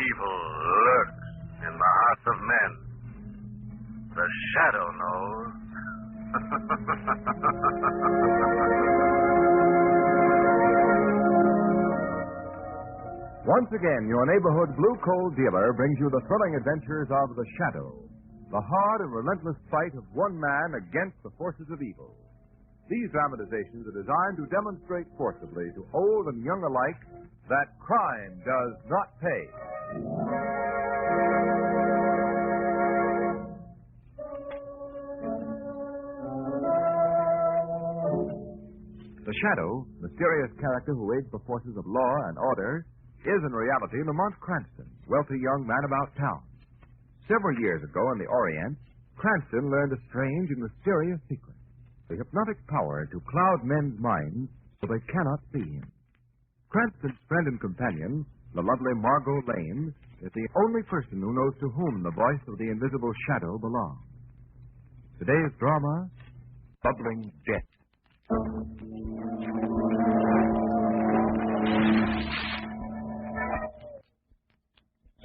Evil lurks in the hearts of men. The shadow knows. Once again, your neighborhood blue coal dealer brings you the thrilling adventures of The Shadow, the hard and relentless fight of one man against the forces of evil. These dramatizations are designed to demonstrate forcibly to old and young alike that crime does not pay. The Shadow, mysterious character who aids the forces of law and order, is in reality Lamont Cranston, wealthy young man about town. Several years ago in the Orient, Cranston learned a strange and mysterious secret, the hypnotic power to cloud men's minds so they cannot see him. Cranston's friend and companion, the lovely Margot Lane, is the only person who knows to whom the voice of the invisible shadow belongs. Today's drama, Bubbling Death.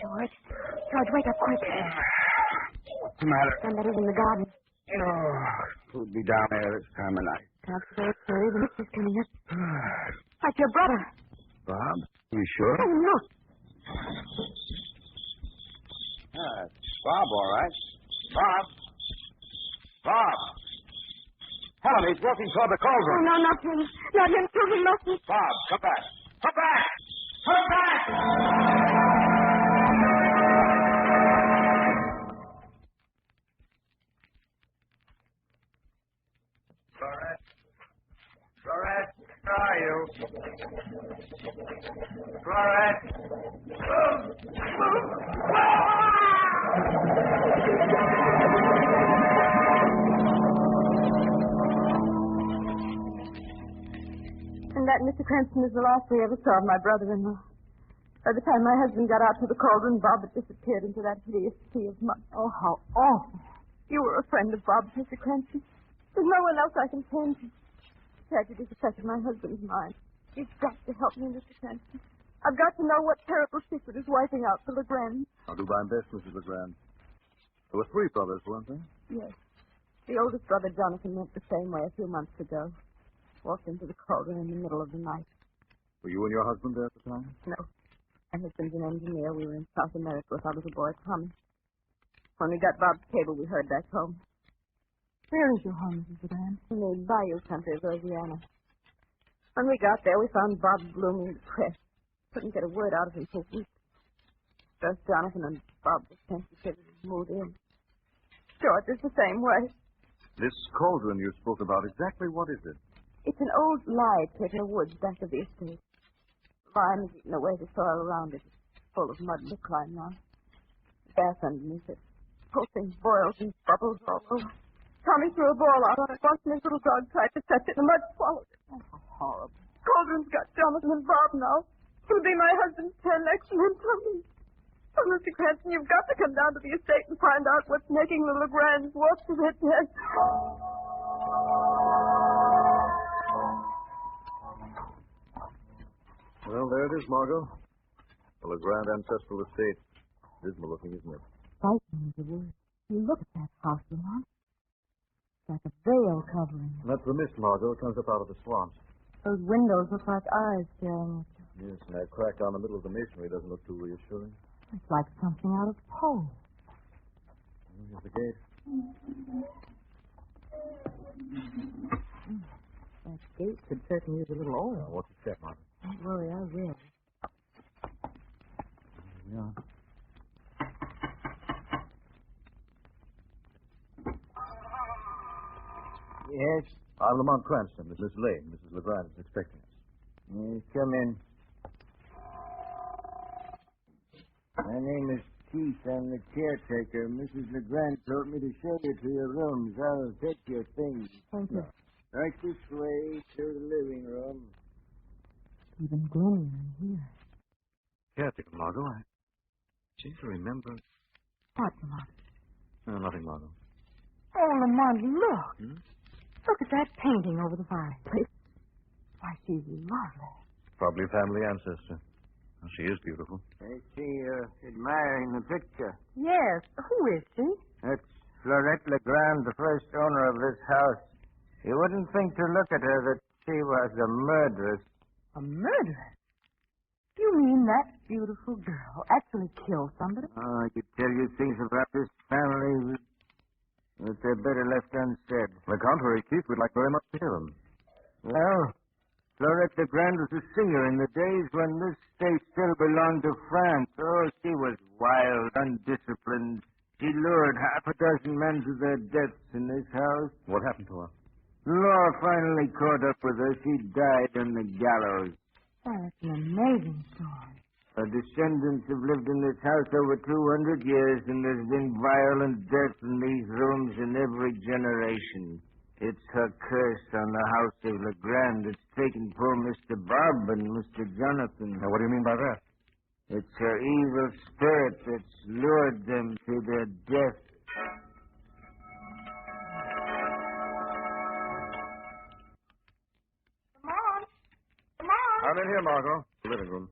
George, wake up quick. What's the matter? Somebody's in the garden. Oh, who'd be down there this time of night? Can't say it's hurry. The mistress coming up. Like your brother. Bob? You sure? Oh, look. It's Bob, all right. Bob? Bob! Helen, he's walking toward the cauldron. Oh, no, not him. Not him, too. He mustn't. Bob, come back. Come back! Come back! Florette, where are you? Florette! And that, Mr. Cranston, is the last we ever saw of my brother-in-law. By the time my husband got out to the cauldron, Bob had disappeared into that hideous sea of mud. Oh, how awful. You were a friend of Bob's, Mr. Cranston. There's no one else I can turn to. Tragedy's affected my husband's mind. You've got to help me, Mr. Cranston. I've got to know what terrible secret is wiping out the Legrand. I'll do my best, Mrs. Legrand. There were 3 brothers, weren't there? Yes. The oldest brother, Jonathan, went the same way a few months ago. Walked into the cauldron in the middle of the night. Were you and your husband there at the time? No. My husband's an engineer. We were in South America with our little boy, Tommy. When we got Bob's cable, we heard back home. Where is your home, Mrs. Legrand? In the bayou country of Louisiana. When we got there, we found Bob gloomy and depressed. Couldn't get a word out of him for weeks. First Jonathan and Bob were sensitive and moved in. George is the same way. This cauldron you spoke about, exactly what is it? It's an old lye pit in the woods back of the estate. The lime has eaten away the soil around it. It's full of mud and decline now. The gas underneath it. Whole thing boils and bubbles all over. Tommy threw a ball out on it once, and his little dog tried to touch it, and the mud swallowed it. Oh, how horrible. Cauldron's got Jonathan and Bob now. It'll be my husband's turn next, and then Tommy. Oh, Mr. Cranston, you've got to come down to the estate and find out what's making the Legrands walk to their death. Well, there it is, Margot. The Legrand ancestral estate. Dismal looking, isn't it? Frightening is the word. You look at that house, Lamont. It's like a veil covering it. That's the mist, Margot. It comes up out of the swamps. Those windows look like eyes staring at you. Yes, and that crack down the middle of the masonry doesn't look too reassuring. It's like something out of Poe. Here's the gate. That gate could certainly use a little oil. What's the check, Margot? Don't worry, I will. Yeah. Yes? I'm Lamont Cranston. Miss Lane. Mrs. Legrand is expecting us. Yes, come in. My name is Keith. I'm the caretaker. Mrs. Legrand told me to show you to your rooms. I'll take your things. Thank you. Right this way to the living room. Even gloomier in here. Caretaker, Margot. I seem to remember. What, Lamont? No, nothing, Margot. Oh, Lamont, look. Hmm? Look at that painting over the fireplace. Why, she's lovely. Probably a family ancestor. Well, she is beautiful. I see you're admiring the picture. Yes. Who is she? That's Florette Legrand, the first owner of this house. You wouldn't think to look at her that she was a murderess. A murderer? You mean that beautiful girl actually killed somebody? Oh, I could tell you things about this family, but they're better left unsaid. On the contrary, Keith, we'd like very much to hear them. Well, Florette Legrand was a singer in the days when this state still belonged to France. Oh, she was wild, undisciplined. She lured half a dozen men to their deaths in this house. What happened to her? The law finally caught up with her. She died on the gallows. Oh, that's an amazing story. Her descendants have lived in this house over 200 years, and there's been violent death in these rooms in every generation. It's her curse on the house of Legrand that's taken poor Mr. Bob and Mr. Jonathan. Now, what do you mean by that? It's her evil spirit that's lured them to their death. I'm in here, Margot. The living room.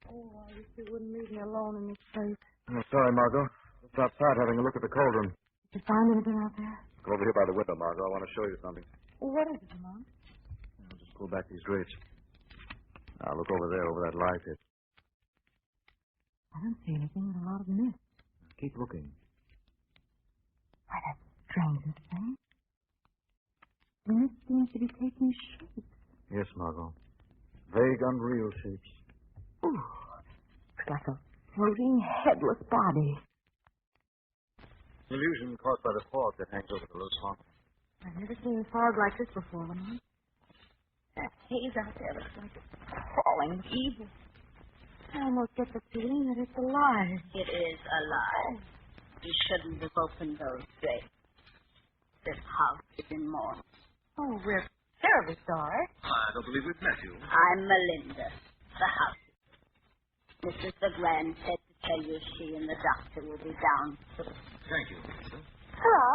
Oh, I wish you wouldn't leave me alone in this place. Oh, sorry, Margot. Just outside having a look at the cold room. Did you find anything out there? Go over here by the window, Margot. I want to show you something. Well, what is it, Lamont? I'll just pull back these drapes. Now, look over there, over that light pit. I don't see anything but a lot of mist. Keep looking. Why, that's the strangest thing. The mist seems to be taking shape. Yes, Margot. Vague, unreal shapes. Ooh, it's like a floating, headless body. Illusion caused by the fog that hangs over the low swamp. I've never seen fog like this before, Lamont. That haze out there looks like it's crawling with evil. I almost get the feeling that it's alive. It is alive. You shouldn't have opened those gates. This house is in mourning. Oh, we're terribly sorry. I don't believe we've met you. I'm Melinda, the house. Mrs. Legrand said to tell you she and the doctor will be down soon. Thank you, Lisa. Hello.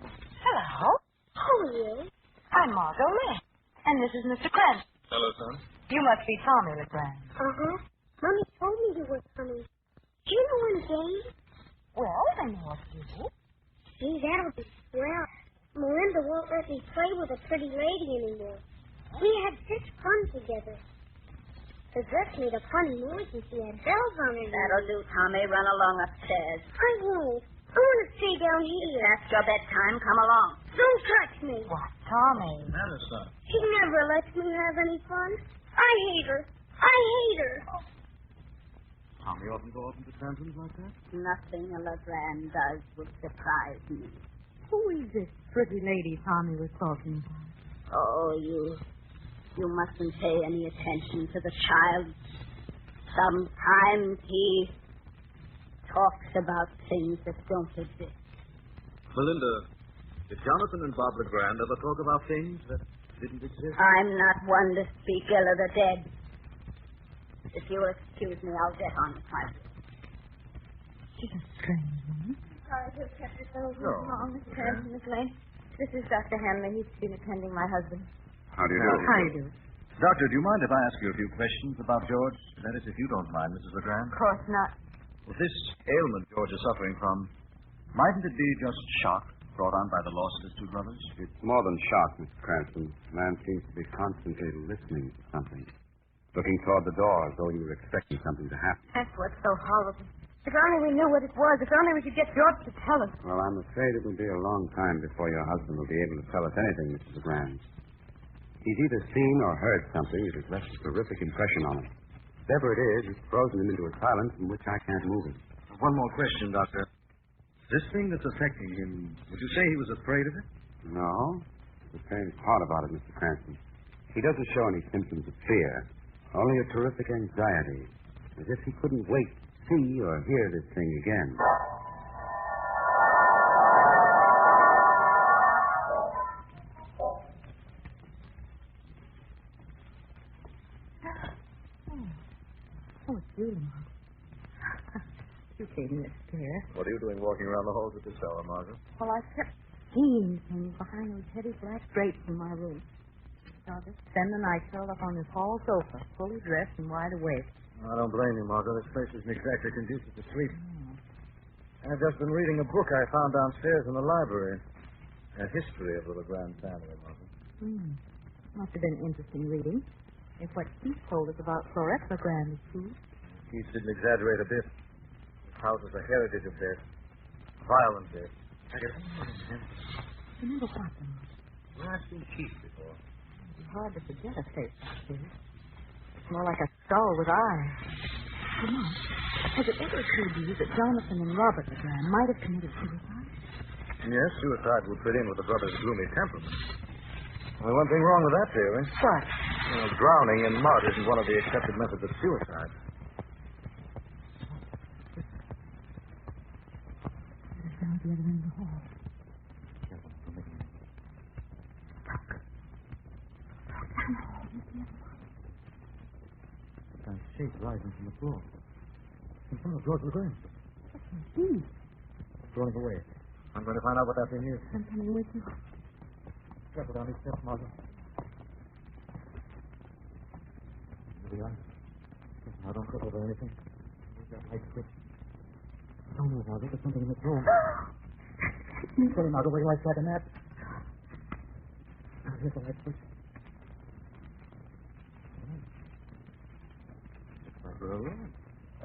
Hello. Who are you? I'm Margot Lynn. And this is Mr. Grant. Hello, son. You must be Tommy LeGrand. Uh-huh. Mommy told me you were coming. Do you know any game? Well, I know a few. Gee, that'll be swell. Melinda won't let me play with a pretty lady anymore. We had such fun together. The dress made a funny noise and she had bells on her. That'll do, Tommy. Run along upstairs. I won't. I want to stay down here. That's your bedtime. Come along. Don't touch me. What, Tommy? Manners, son. She never lets me have any fun. I hate her. I hate her. Tommy often go off into tantrums like that? Nothing a Legrand does would surprise me. Who is this pretty lady Tommy was talking about? Oh, you mustn't pay any attention to the child. Sometimes he talks about things that don't exist. Melinda, did Jonathan and Bob LeGrand ever talk about things that didn't exist? I'm not one to speak ill of the dead. If you'll excuse me, I'll get on with my work. She's a strange woman. Sorry to have kept you so long, Miss Hanson, Miss Lane. This is Dr. Hanley. He's been attending my husband. How do you do? How do you do? Doctor, do you mind if I ask you a few questions about George? That is, if you don't mind, Mrs. LeGrand. Of course not. Well, this ailment George is suffering from, mightn't it be just shock brought on by the loss of his two brothers? It's more than shock, Mr. Cranston. The man seems to be constantly listening to something. Looking toward the door as though he were expecting something to happen. That's what's so horrible. If only we knew what it was. If only we could get George to tell us. Well, I'm afraid it will be a long time before your husband will be able to tell us anything, Mrs. LeGrand. He's either seen or heard something that has left a terrific impression on him. Whatever it is, it's frozen him into a silence from which I can't move him. One more question, Doctor. This thing that's affecting him, would you say he was afraid of it? No. The strange part about it, Mr. Cranston, he doesn't show any symptoms of fear, only a terrific anxiety, as if he couldn't wait to see or hear this thing again. Oh, it's you, Lamont. You gave me a scare. What are you doing walking around the halls at this hour, Margaret? Well, I kept seeing things behind those heavy black drapes in my room. I'll just spend the night curled up on this hall sofa, fully dressed and wide awake. I don't blame you, Margot. This place isn't exactly conducive to sleep. I've just been reading a book I found downstairs in the library. A history of the LeGrand family, Margot. Must have been interesting reading. If what Keith told us about Florette LeGrand is true. Keith didn't exaggerate a bit. This house is a heritage of death. Violent death. Remember what, then? Well, I've seen Keith before. It's hard to forget a face like this. It's more like a skull with eyes. Lamont, has it ever occurred to you that Jonathan and Robert LeGrand might have committed suicide? Yes, suicide would fit in with the brother's gloomy temperament. Only one thing wrong with that theory. What? Drowning in mud isn't one of the accepted methods of suicide. There's down at the other end of the hall. Some kind of shape rising from the floor. In front of George LeGrand. Keith. Rolling away. I'm going to find out what that thing is. I'm coming with you. Careful down these steps, Margot. Here we are. Now, don't trip over anything. Use that light switch. Don't move, Margot. There's something in this room. Sorry, Margot. Wait till I strike a match. Now, here's the light switch. Looks like we're alone.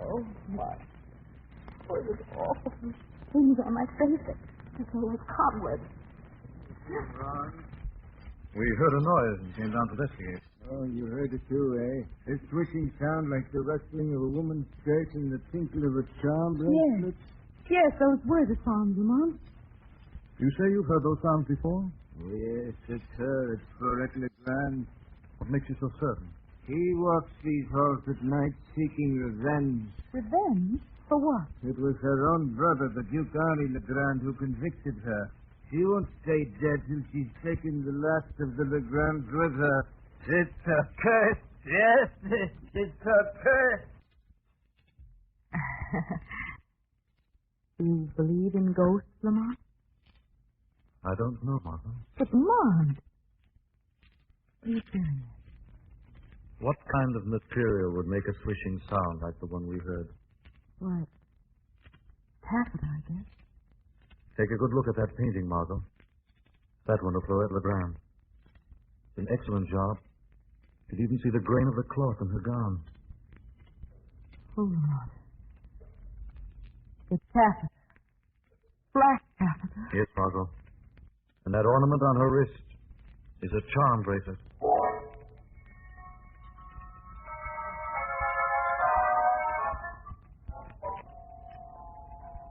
Oh, my. Oh, it was awful. Things on my face. I felt like cobwebs. We heard a noise and came down to investigate. Oh, you heard it too, eh? A swishing sound like the rustling of a woman's skirt and the tinkle of a charm bracelet? Yes, those were the sounds, Lamont. You say you've heard those sounds before? Oh, yes, it's her. It's Florette LeGrand. What makes you so certain? He walks these halls at night seeking revenge. Revenge? For what? It was her own brother, the Duke Henri LeGrand, who convicted her. She won't stay dead till she's taken the last of the LeGrands with her. It's a curse. Yes, it's a curse. Do you believe in ghosts, Lamont? I don't know, Martha. But, Lamont. What are you doing? What kind of material would make a swishing sound like the one we heard? What? Taffeta, I guess. Take a good look at that painting, Margot. That one of Florette LeGrand. It's an excellent job. You can even see the grain of the cloth in her gown. Oh, Lord. It's taffeta. Black taffeta. Yes, Margot. And that ornament on her wrist is a charm bracelet.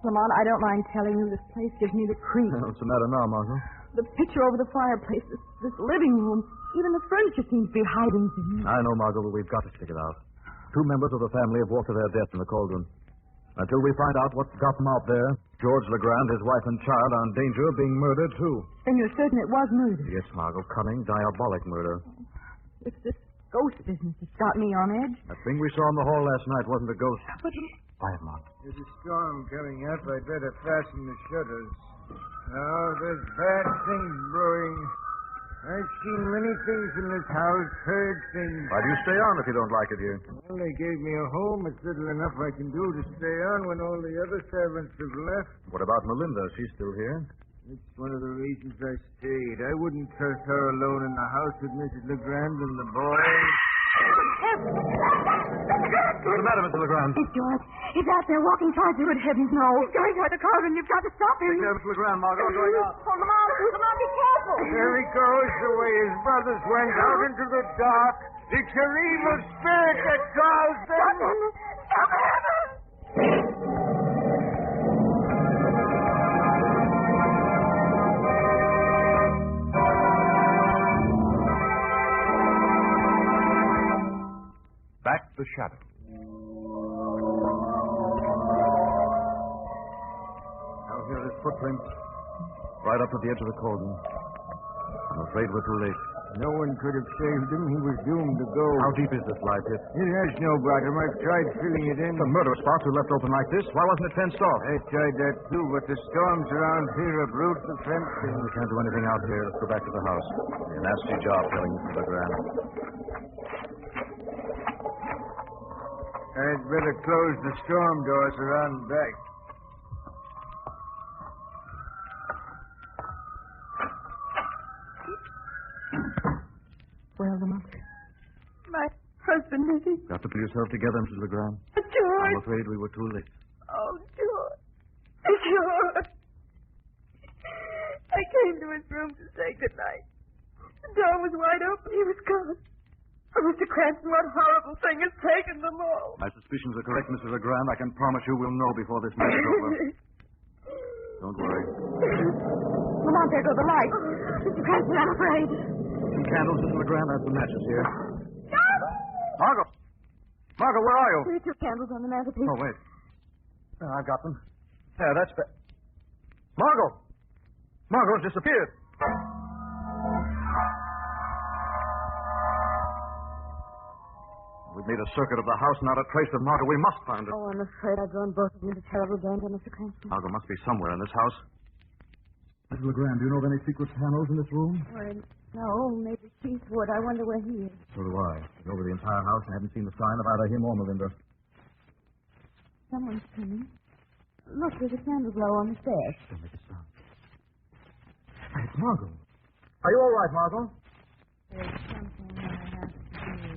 Lamont, I don't mind telling you this place gives me the creeps. What's the matter now, Margot? The picture over the fireplace, this living room, even the furniture seems to be hiding things. I know, Margot, but we've got to stick it out. 2 members of the family have walked to their death in the cauldron. Until we find out what got them out there, George LeGrand, his wife and child, are in danger of being murdered, too. Then you're certain it was murder? Yes, Margot. Cunning, diabolic murder. It's this ghost business that's got me on edge. That thing we saw in the hall last night wasn't a ghost. But... Quiet, Margot. There's a storm coming up. I'd better fasten the shutters. Oh, there's bad things brewing. I've seen many things in this house, heard things. Why do you stay on if you don't like it here? Well, they gave me a home. It's little enough I can do to stay on when all the other servants have left. What about Melinda? She's still here? It's one of the reasons I stayed. I wouldn't trust her alone in the house with Mrs. LeGrand and the boys. What's the matter, Mr. LeGrand? It's George. He's out there walking towards you. Good heavens, no. He's going toward the cauldron. You've got to stop him. Take care, Mr. LeGrand, Margot. We're going out. Oh, Lamont, be careful. There he goes, the way his brothers went out into the dark. It's your evil spirit that calls them. Stop him. Back the shadow. Now here are his footprints. Right up to the edge of the cauldron. I'm afraid we're too late. No one could have saved him. He was doomed to go. How deep is this lie pit? It has no bottom. I've tried filling it in. The murder spots are left open like this. Why wasn't it fenced off? I tried that too, but the storms around here uproot the fencing. We can't do anything out here. Let's go back to the house. It'll be a nasty job filling Mr. LeGrand. I'd better close the storm doors around back. Well, Lamont. My husband, is he? Got to pull yourself together, Mrs. LeGrand. George. I'm afraid we were too late. Oh, George. George. I came to his room to say goodnight. The door was wide open. He was gone. Oh, Mr. Cranston, what horrible thing has taken them all? My suspicions are correct, Mrs. LeGrand. I can promise you we'll know before this night is over. Don't worry. Lamont, there go the lights. Mr. Cranston, I'm afraid. Some candles, Mrs. LeGrand. I have some matches here. Margot! Margot, where are you? There are 2 candles on the mantelpiece. Oh, wait. I've got them. There, that's better. Margot! Margot's disappeared. We've made a circuit of the house, not a trace of Margot. We must find her. Oh, I'm afraid I've drawn both of you into terrible danger, Mr. Cranston. Margot must be somewhere in this house. Mrs. LeGrand, do you know of any secret panels in this room? Well, no, maybe Keith would. I wonder where he is. So do I. Been over the entire house and haven't seen the sign of either him or Melinda. Someone's coming. Look, there's a candle glow on the stairs. Don't make a sound. Hey, it's Margot. Are you all right, Margot? There's something I have to do.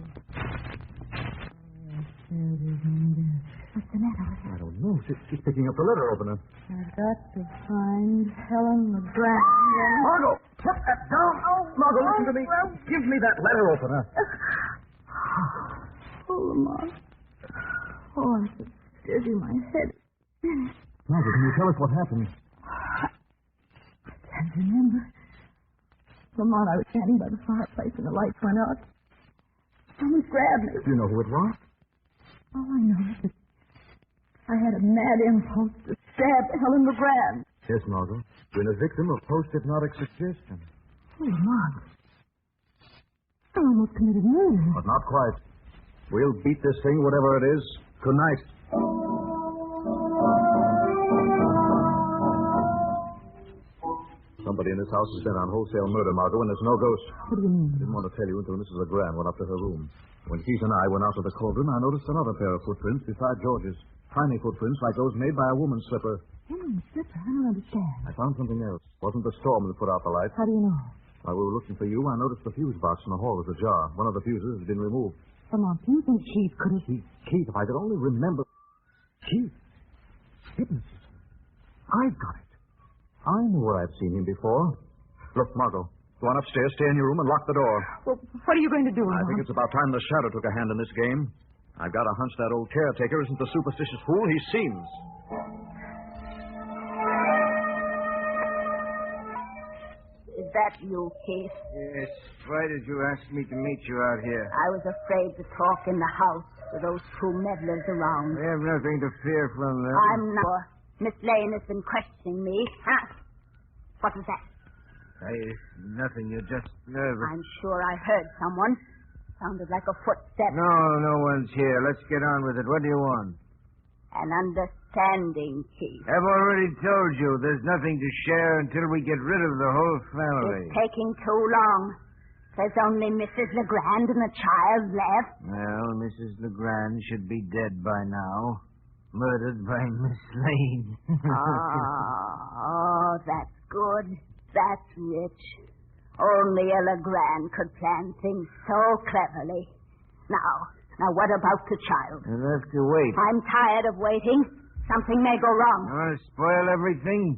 What's the matter with her? I don't know. She's picking up the letter opener. I've got to find Helen LeGrand. Margot! Put that down! Oh, Margot, listen to me. Give me that letter opener. Oh, Lamont. Oh, I'm so dizzy. My head is spinning. Margot, can you tell us what happened? I can't remember. Lamont, I was standing by the fireplace and the lights went out. Someone grabbed me. Do you know who it was? All I know is that I had a mad impulse to stab Helen LeGrand. Yes, Margot. Been a victim of post-hypnotic suggestion. Oh, Lamont. I almost committed murder. But not quite. We'll beat this thing, whatever it is, tonight. Somebody in this house is bent on wholesale murder, Margot, and there's no ghost. What do you mean? I didn't want to tell you until Mrs. LeGrand went up to her room. When Keith and I went out to the cauldron, I noticed another pair of footprints beside George's. Tiny footprints like those made by a woman's slipper. Helen, slipper? I don't understand. I found something else. Wasn't the storm that put out the lights. How do you know? While we were looking for you, I noticed the fuse box in the hall was ajar. One of the fuses had been removed. Lamont, do you think Keith could have... Keith, if I could only remember... Keith. Hypnotism. I've got it. I know where I've seen him before. Look, Margot, go on upstairs, stay in your room, and lock the door. Well, what are you going to do, I Lamont? think it's about time the Shadow took a hand in this game. I've got a hunch that old caretaker isn't the superstitious fool he seems. Is that you, Keith? Yes. Why did you ask me to meet you out here? I was afraid to talk in the house with those 2 meddlers around. We have nothing to fear from them. I'm not. Miss Lane has been questioning me. Huh? What was that? Nothing. You're just nervous. I'm sure I heard someone. Sounded like a footstep. No one's here. Let's get on with it. What do you want? An understanding, Keith. I've already told you there's nothing to share until we get rid of the whole family. It's taking too long. There's only Mrs. LeGrand and the child left. Well, Mrs. LeGrand should be dead by now. Murdered by Miss Lane. Oh, that's good. That's rich. Only a LeGrand could plan things so cleverly. Now, what about the child? You'll have to wait. I'm tired of waiting. Something may go wrong. You want to spoil everything?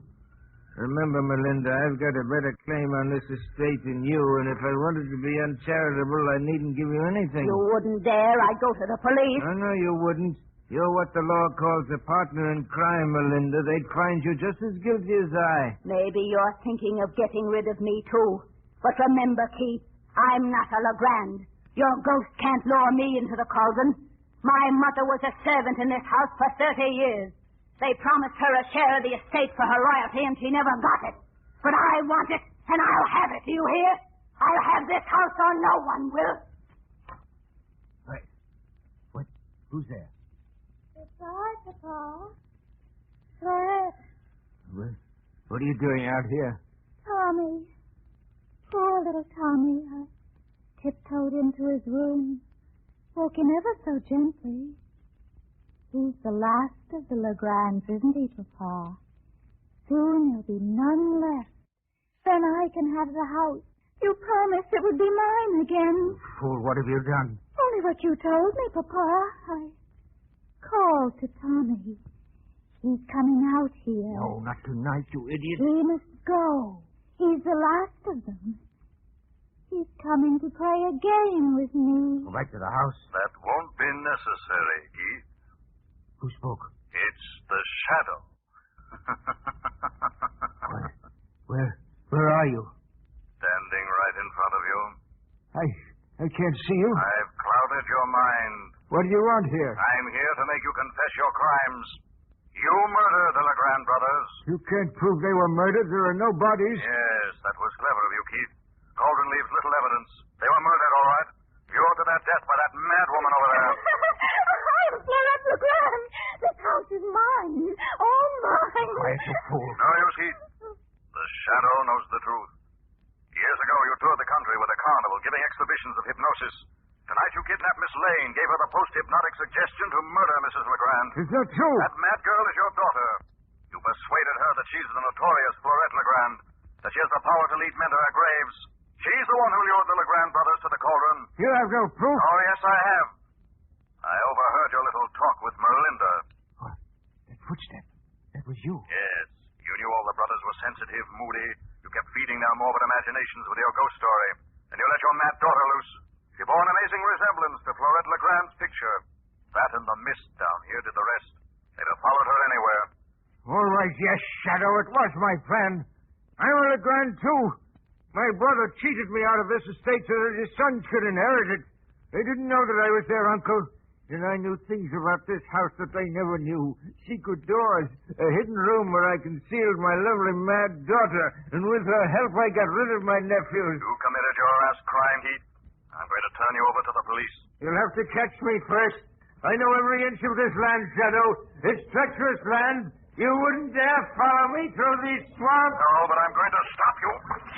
Remember, Melinda, I've got a better claim on this estate than you, and if I wanted to be uncharitable, I needn't give you anything. You wouldn't dare. I'd go to the police. No, you wouldn't. You're what the law calls a partner in crime, Melinda. They'd find you just as guilty as I. Maybe you're thinking of getting rid of me, too. But remember, Keith, I'm not a LeGrand. Your ghost can't lure me into the cauldron. My mother was a servant in this house for 30 years. They promised her a share of the estate for her royalty, and she never got it. But I want it, and I'll have it. Do you hear? I'll have this house or no one will. Wait. What? Who's there? Goodbye, Papa. Florette. What are you doing out here? Tommy. Poor little Tommy. I tiptoed into his room. Woke him ever so gently. He's the last of the Legrands, isn't he, Papa? Soon there'll be none left. Then I can have the house. You promised it would be mine again. Fool, what have you done? Only what you told me, Papa. I called to Tommy. He's coming out here. No, not tonight, you idiot. He must go. He's the last of them. He's coming to play a game with me. Go back to the house. That won't be necessary, Keith. Who spoke? It's the shadow. Where are you? Standing right in front of you. I can't see you. I've clouded your mind. What do you want here? I'm here to make you confess your crimes. You murdered the Legrand brothers. You can't prove they were murdered. There are no bodies. Yes, that was clever of you, Keith. Cauldron leaves little evidence. They were murdered, all right. Lured to that death by that mad woman over there. I'm Florette Legrand. This house is mine. All mine. Quiet, you fool. No use, Keith. The shadow knows the truth. Years ago, you toured the country with a carnival, giving exhibitions of hypnosis. Tonight, you kidnapped Miss Lane, gave her the post-hypnotic suggestion to murder Mrs. Legrand. Is that true? That mad girl is your daughter. You persuaded her that she's the notorious Florette Legrand, that she has the power to lead men to their graves. She's the one who lured the Legrand brothers to the cauldron. You have no proof? Oh, yes, I have. I overheard your little talk with Melinda. What? That footstep. That was you. Yes. You knew all the brothers were sensitive, moody. You kept feeding their morbid imaginations with your ghost story. And you let your mad daughter loose. She bore an amazing resemblance to Florette Legrand's picture. That and the mist down here did the rest. They'd have followed her anywhere. All right, yes, Shadow, it was my plan. I'm a Legrand, too. My brother cheated me out of this estate so that his son should inherit it. They didn't know that I was their uncle. And I knew things about this house that they never knew. Secret doors, a hidden room where I concealed my lovely mad daughter. And with her help, I got rid of my nephews. You committed your last crime, Heath. I'm going to turn you over to the police. You'll have to catch me first. I know every inch of this land, Shadow. It's treacherous land. You wouldn't dare follow me through these swamps. No, but I'm going to stop you.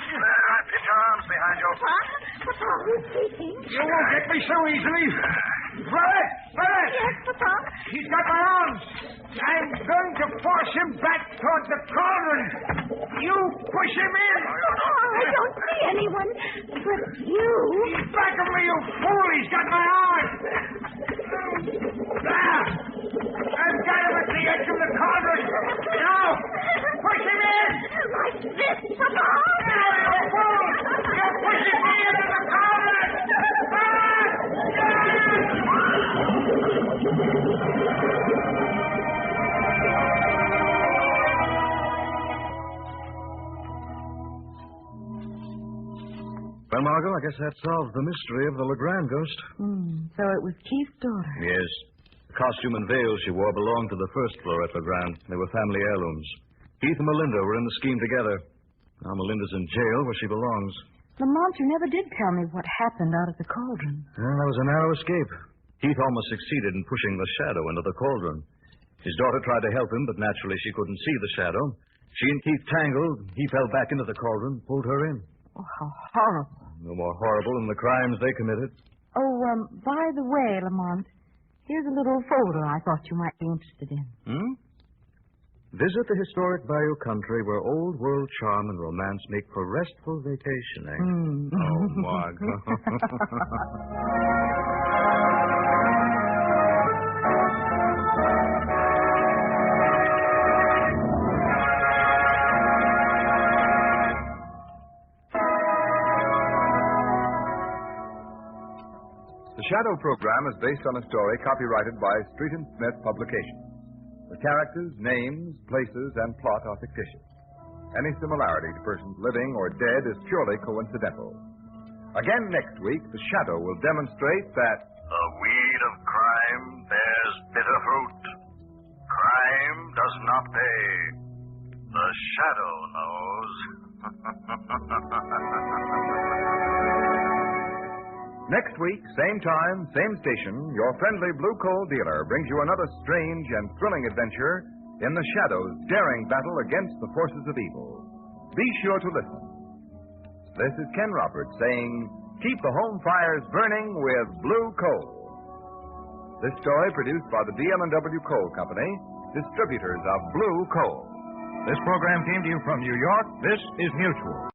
There, put your arms behind you. Papa, who's speaking? You won't get me so easily. Florette! Florette! Yes, Papa. He's got my arms. I'm going to force him back toward the cauldron. You push him in. Oh, I don't see anyone but you. Back of me, you fool. He's got my arms. There. I've got him at the edge of the cauldron. Now, push him in. Like this, Papa. Now, you fool. You're pushing me into the cauldron. Well, Margot, I guess that solves the mystery of the Legrand ghost. So it was Keith's daughter. Yes. The costume and veil she wore belonged to the first Florette Legrand. They were family heirlooms. Keith and Melinda were in the scheme together. Now Melinda's in jail where she belongs. Lamont, you never did tell me what happened out at the cauldron. Well, that was a narrow escape. Keith almost succeeded in pushing the shadow into the cauldron. His daughter tried to help him, but naturally she couldn't see the shadow. She and Keith tangled. He fell back into the cauldron, pulled her in. Oh, how horrible. No more horrible than the crimes they committed. Oh, by the way, Lamont, here's a little folder I thought you might be interested in. Visit the historic Bayou country where old world charm and romance make for restful vacationing. Oh, Margot. The Shadow program is based on a story copyrighted by Street and Smith Publications. The characters, names, places, and plot are fictitious. Any similarity to persons living or dead is purely coincidental. Again next week, the Shadow will demonstrate that the weed of crime bears bitter fruit. Crime does not pay. The Shadow knows. Next week, same time, same station, your friendly Blue Coal dealer brings you another strange and thrilling adventure in the Shadow's daring battle against the forces of evil. Be sure to listen. This is Ken Roberts saying, keep the home fires burning with Blue Coal. This story produced by the DM&W Coal Company, distributors of Blue Coal. This program came to you from New York. This is Mutual.